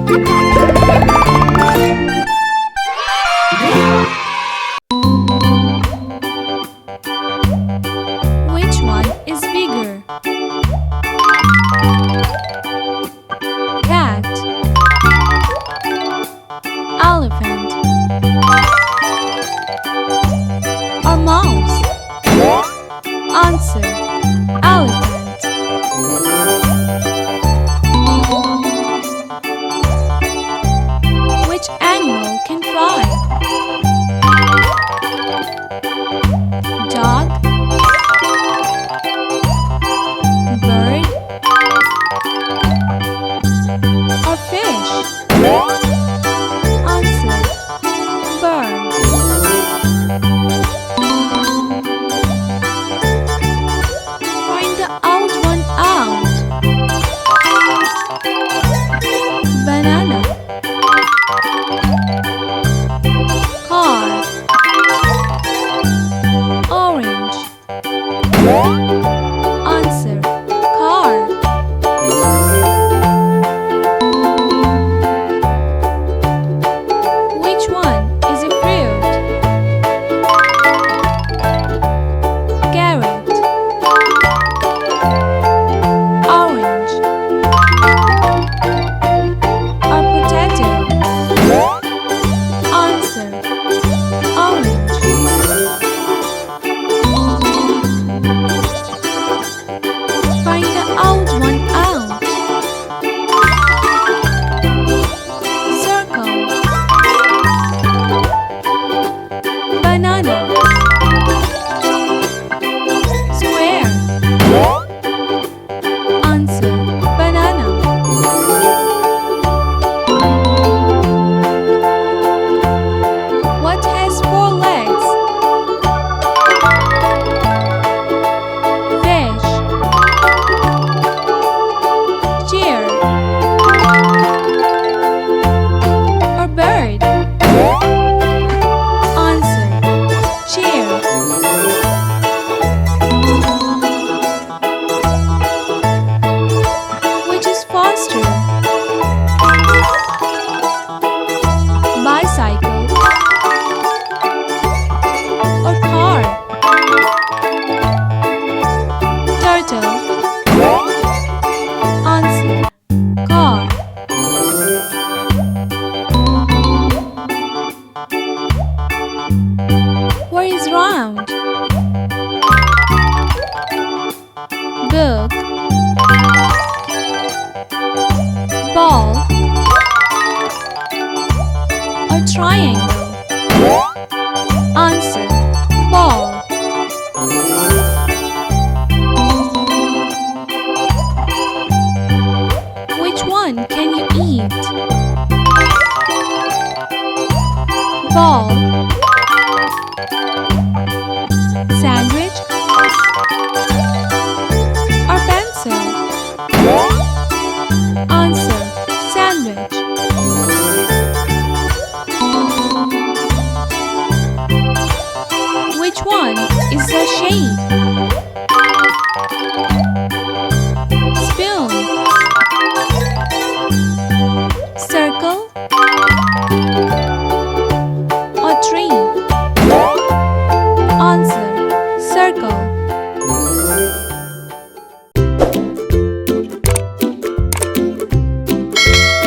Which one is bigger? Cat, elephant, or mouse? Answer: elephant. Which animal can fly? Dog, bird, or fish? Answer: bird. Find the odd one out. Banana, car, orange. Answer: car. Which one is a fruit? Carrot, orange, or potato? Answer: orange. Find the odd one out. Circle, banana, square. Answer: banana. What has 4 legs? Fish, chair, or bird? Answer: chair. Which is faster? Bicycle or car? Turtle. Answer: car. Where is round? Book, ball, or triangle? Answer: ball. Which one can you eat? Ball, sandwich, or pencil? Answer: sandwich. Which one is the shape?